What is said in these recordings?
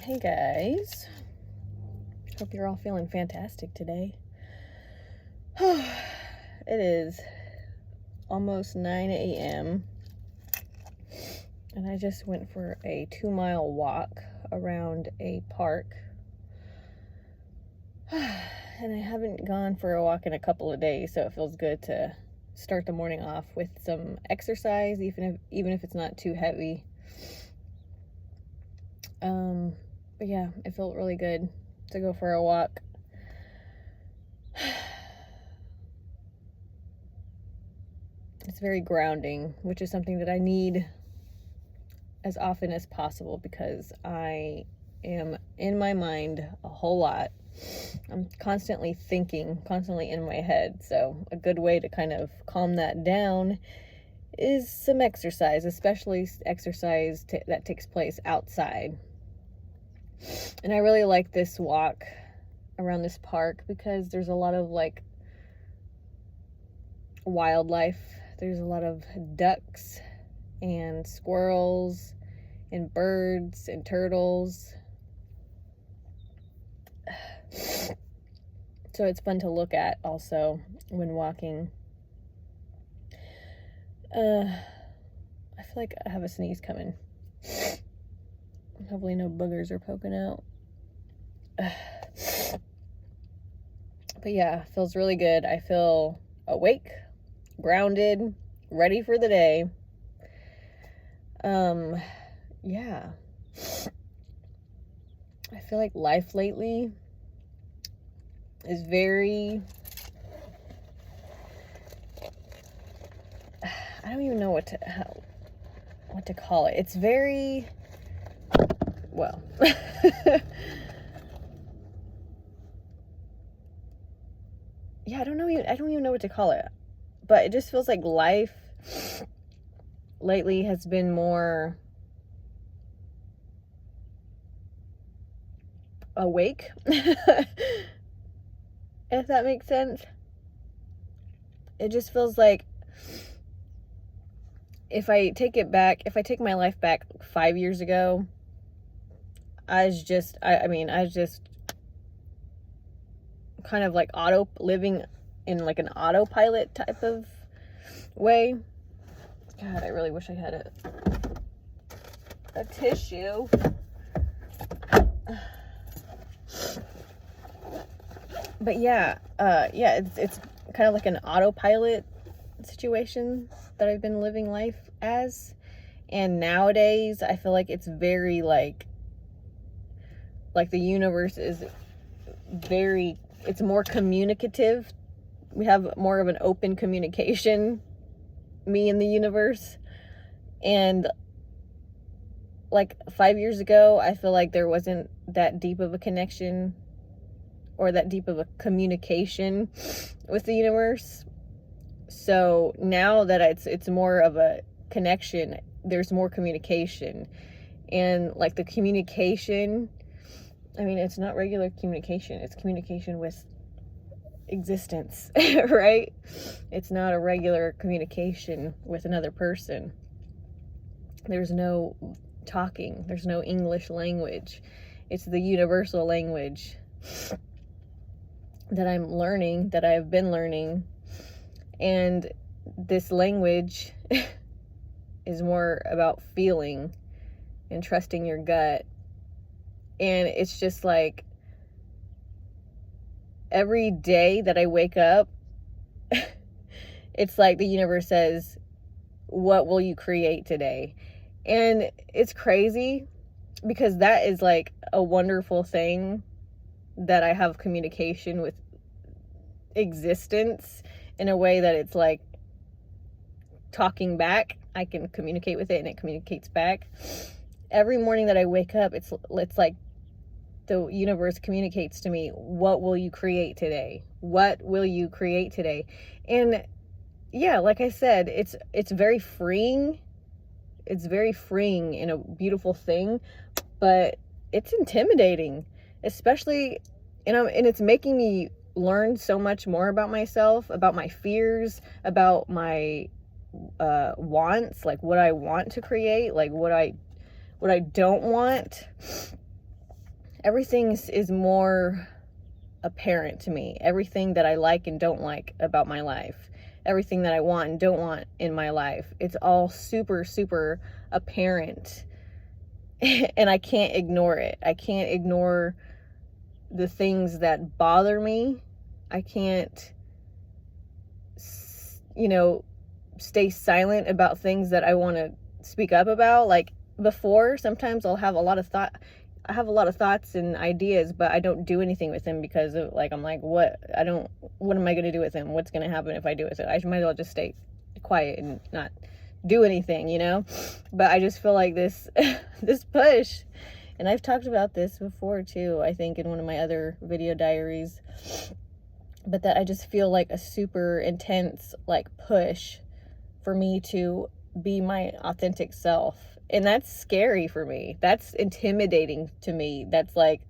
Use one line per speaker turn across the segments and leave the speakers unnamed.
Hey guys, hope you're all feeling fantastic today. It is almost 9 a.m. and I just went for a 2-mile walk around a park. And I haven't gone for a walk in a couple of days, so it feels good to start the morning off with some exercise, even if it's not too heavy. But yeah, it felt really good to go for a walk. It's very grounding, which is something that I need as often as possible because I am in my mind a whole lot. I'm constantly thinking, constantly in my head. So a good way to kind of calm that down is some exercise, especially exercise that takes place outside. And I really like this walk around this park because there's a lot of like wildlife. There's a lot of ducks and squirrels and birds and turtles. So it's fun to look at also when walking. I feel like I have a sneeze coming. Hopefully no boogers are poking out. But yeah, feels really good. I feel awake, grounded, ready for the day. Yeah. I feel like life lately is very, I don't even know what to call it. It's very, well, yeah, I don't even know what to call it, but it just feels like life lately has been more awake, if that makes sense. It just feels like if I take my life back 5 years ago, I was just kind of like living in like an autopilot type of way. God, I really wish I had a tissue. But yeah, it's kind of like an autopilot situation that I've been living life as. And nowadays, I feel like it's very like the universe is it's more communicative. We have more of an open communication, me and the universe. And like 5 years ago, I feel like there wasn't that deep of a connection or that deep of a communication with the universe. So now that it's more of a connection, there's more communication. And like the communication, I mean, it's not regular communication, it's communication with existence, right? It's not a regular communication with another person. There's no talking, there's no English language. It's the universal language that I'm learning, that I've been learning. And this language is more about feeling and trusting your gut. And it's just like every day that I wake up, it's like the universe says, what will you create today? And it's crazy because that is like a wonderful thing, that I have communication with existence in a way that it's like talking back. I can communicate with it and it communicates back. Every morning that I wake up, it's like the universe communicates to me, what will you create today? What will you create today? And yeah, like I said, it's very freeing. It's very freeing and a beautiful thing, but it's intimidating, especially, and it's making me learn so much more about myself, about my fears, about my wants, like what I want to create, like what I don't want. everything is more apparent to me. Everything that I like and don't like about my life, everything that I want and don't want in my life, it's all super, super apparent. And I can't ignore it. I can't ignore the things that bother me. I can't, stay silent about things that I want to speak up about. Like before, sometimes I'll have a lot of thoughts and ideas, but I don't do anything with them because of, like, I'm like, what am I going to do with them? What's going to happen if I do with it? I might as well just stay quiet and not do anything, but I just feel like this push, and I've talked about this before too, I think in one of my other video diaries, but that I just feel like a super intense like push for me to be my authentic self. And that's scary for me. That's intimidating to me. That's like,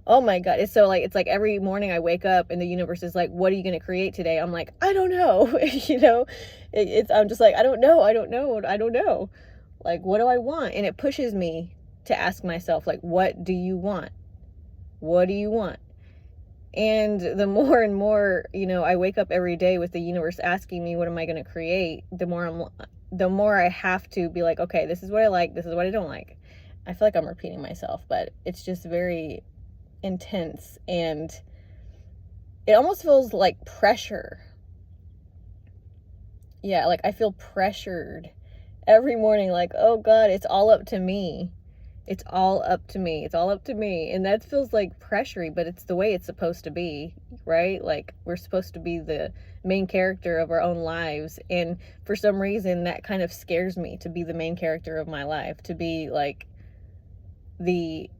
oh my God. It's like every morning I wake up and the universe is like, what are you going to create today? I'm like, I don't know. I'm just like, I don't know. Like, what do I want? And it pushes me to ask myself, like, what do you want? What do you want? And the more and more, I wake up every day with the universe asking me, what am I going to create? The more I have to be like, okay, this is what I like. This is what I don't like. I feel like I'm repeating myself, but it's just very intense, and it almost feels like pressure. Yeah, like I feel pressured every morning, like, oh God, it's all up to me. It's all up to me. It's all up to me. And that feels like pressury, but it's the way it's supposed to be, right? Like we're supposed to be the main character of our own lives. And for some reason that kind of scares me, to be the main character of my life, to be like the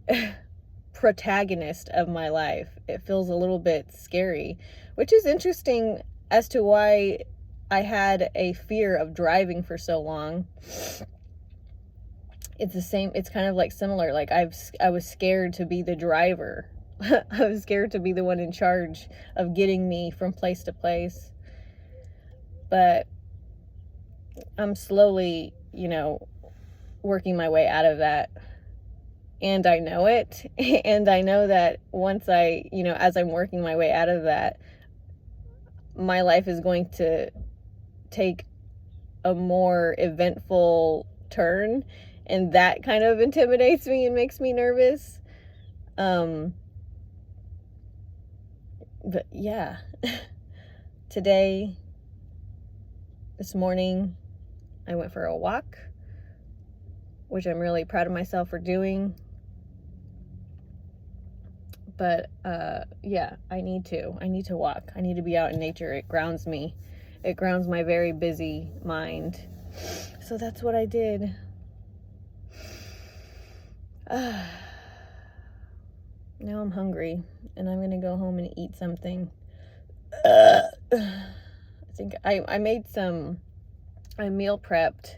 protagonist of my life. It feels a little bit scary, which is interesting as to why I had a fear of driving for so long. It's the same, it's kind of like similar. Like I was scared to be the driver. I was scared to be the one in charge of getting me from place to place. But I'm slowly, working my way out of that. And I know it. And I know that once as I'm working my way out of that, my life is going to take a more eventful turn. And that kind of intimidates me and makes me nervous. But yeah, this morning, I went for a walk, which I'm really proud of myself for doing. But yeah, I need to walk. I need to be out in nature. It grounds me. It grounds my very busy mind. So that's what I did. Now I'm hungry and I'm gonna go home and eat something. I think I meal prepped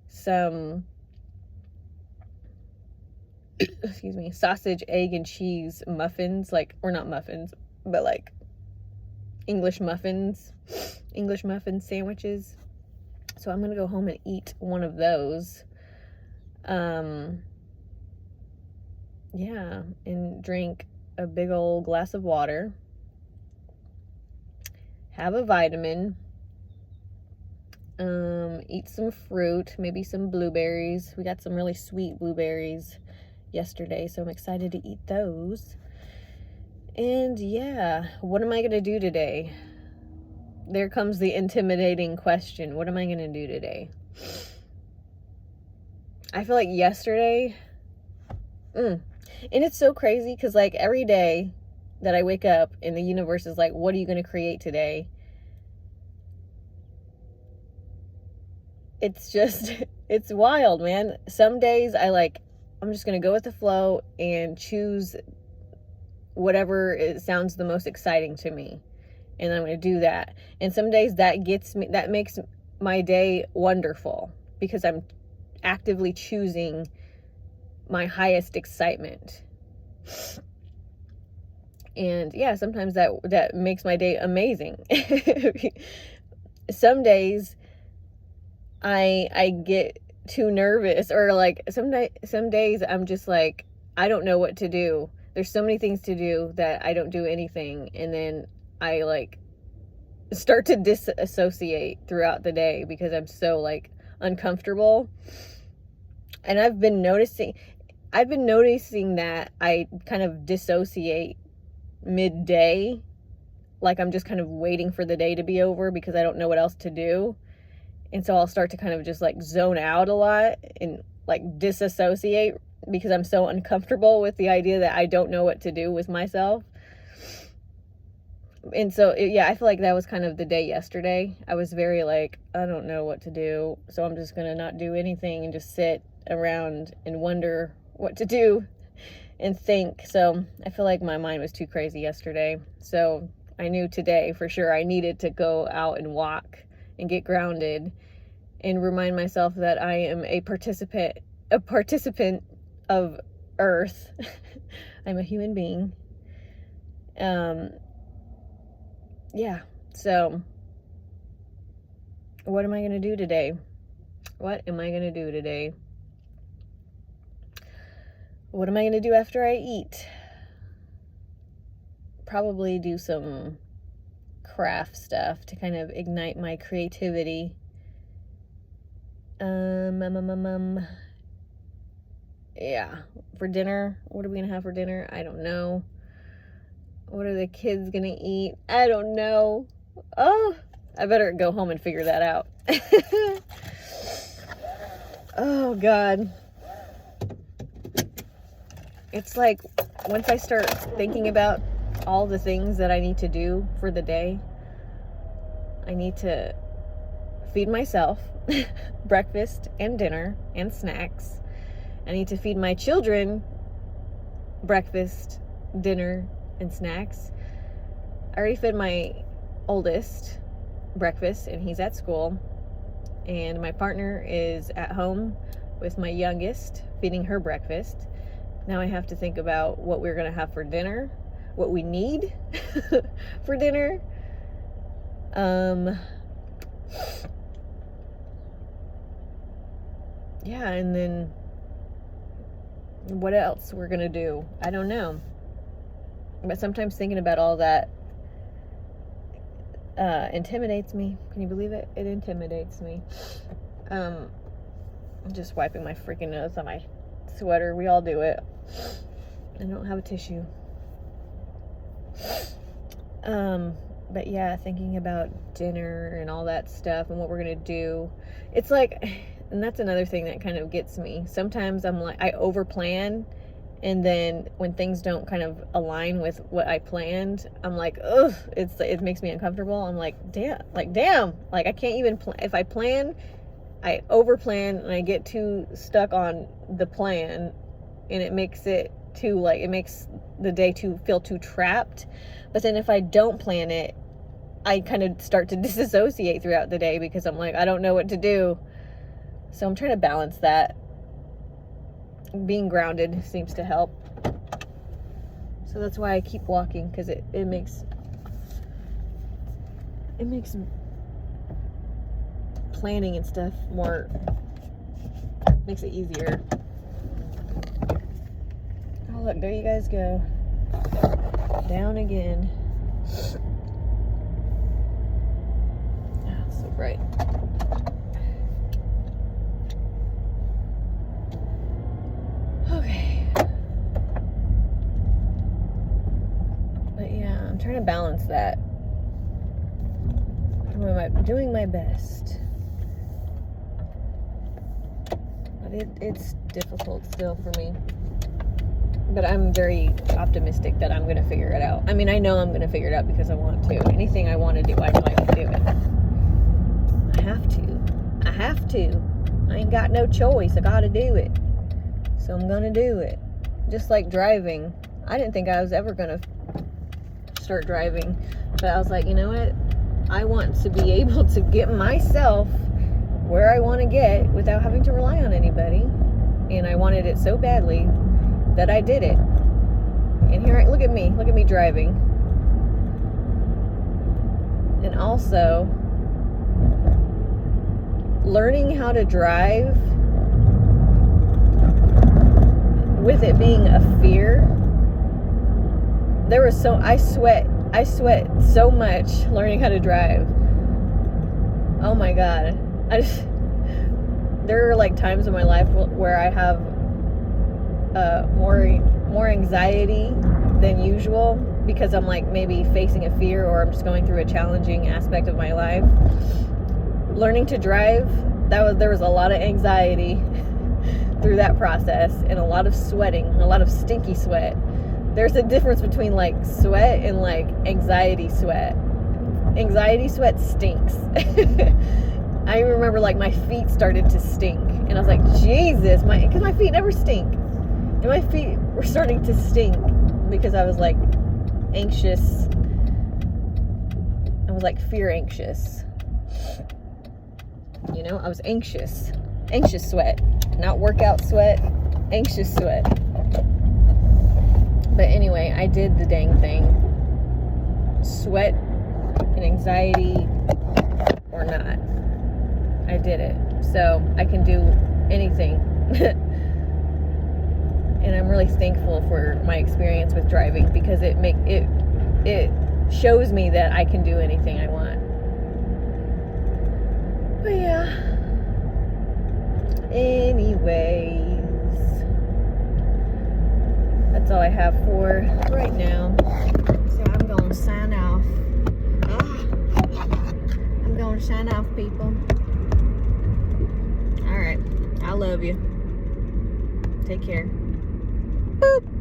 some sausage, egg, and cheese muffins, or not muffins, but like English muffin sandwiches. So I'm gonna go home and eat one of those. Yeah, and drink a big old glass of water, have a vitamin, eat some fruit, maybe some blueberries. We got some really sweet blueberries yesterday, so I'm excited to eat those. And yeah, what am I gonna do today? There comes the intimidating question. What am I gonna do today? I feel like yesterday, and it's so crazy because like every day that I wake up and the universe is like, what are you going to create today? It's just, it's wild, man. Some days I'm just going to go with the flow and choose whatever sounds the most exciting to me. And I'm going to do that. And some days that makes my day wonderful because I'm actively choosing my highest excitement. And yeah, sometimes that makes my day amazing. Some days I get too nervous, or like some days I'm just like, I don't know what to do. there's so many things to do that I don't do anything, and then I like start to disassociate throughout the day because I'm so like uncomfortable. And I've been noticing that I kind of dissociate midday, like I'm just kind of waiting for the day to be over because I don't know what else to do. And so I'll start to kind of just like zone out a lot and like disassociate because I'm so uncomfortable with the idea that I don't know what to do with myself. And so, yeah, I feel like that was kind of the day yesterday. I was very like, I don't know what to do, so I'm just going to not do anything and just sit around and wonder what to do and think. So I feel like my mind was too crazy yesterday. So I knew today for sure I needed to go out and walk and get grounded and remind myself that I am a participant of Earth. I'm a human being. Yeah, so what am I going to do today? What am I going to do today? What am I going to do after I eat? Probably do some craft stuff to kind of ignite my creativity. Yeah, for dinner, what are we going to have for dinner? I don't know. What are the kids gonna eat? I don't know. Oh, I better go home and figure that out. Oh, God. It's like, once I start thinking about all the things that I need to do for the day, I need to feed myself breakfast and dinner and snacks. I need to feed my children breakfast, dinner, and snacks. I already fed my oldest breakfast and he's at school, and my partner is at home with my youngest feeding her breakfast. Now I have to think about what we're gonna have for dinner, what we need for dinner. Yeah, and then what else we're gonna do, I don't know. But sometimes thinking about all that intimidates me. Can you believe it? It intimidates me. I'm just wiping my freaking nose on my sweater. We all do it. I don't have a tissue. But yeah, thinking about dinner and all that stuff and what we're gonna do. It's like, and that's another thing that kind of gets me. Sometimes I'm like, I overplan. And then when things don't kind of align with what I planned, I'm like, ugh, it makes me uncomfortable. I'm like, damn, like I can't even if I plan, I overplan and I get too stuck on the plan, and it makes it makes the day feel too trapped. But then if I don't plan it, I kind of start to disassociate throughout the day because I'm like, I don't know what to do. So I'm trying to balance that. Being grounded seems to help. So that's why I keep walking, because it makes planning and stuff makes it easier. Oh look, there you guys go. Down again. Oh, so bright. Okay. But yeah, I'm trying to balance that. I'm doing my best. But it's difficult still for me. But I'm very optimistic that I'm going to figure it out. I mean, I know I'm going to figure it out because I want to. Anything I want to do, I know I can do it. I have to. I ain't got no choice. I got to do it. So I'm going to do it. Just like driving. I didn't think I was ever going to start driving. But I was like, you know what? I want to be able to get myself where I want to get without having to rely on anybody. And I wanted it so badly that I did it. And here, look at me driving. And also, learning how to drive with it being a fear I sweat so much learning how to drive. Oh my God. There are like times in my life where I have more anxiety than usual because I'm like maybe facing a fear or I'm just going through a challenging aspect of my life. Learning to drive, there was a lot of anxiety through that process and a lot of sweating, a lot of stinky sweat. There's a difference between like sweat and like anxiety sweat. Anxiety sweat stinks. I remember like my feet started to stink and I was like, Jesus, because my feet never stink. And my feet were starting to stink because I was like anxious. I was like fear anxious. You know, I was anxious. Anxious sweat. Not workout sweat. Anxious sweat. But anyway, I did the dang thing. Sweat and anxiety or not. I did it. So I can do anything. And I'm really thankful for my experience with driving because it shows me that I can do anything I want. But yeah. Anyways, that's all I have for right now. So I'm going to sign off. I'm going to sign off, people. All right. I love you. Take care. Boop.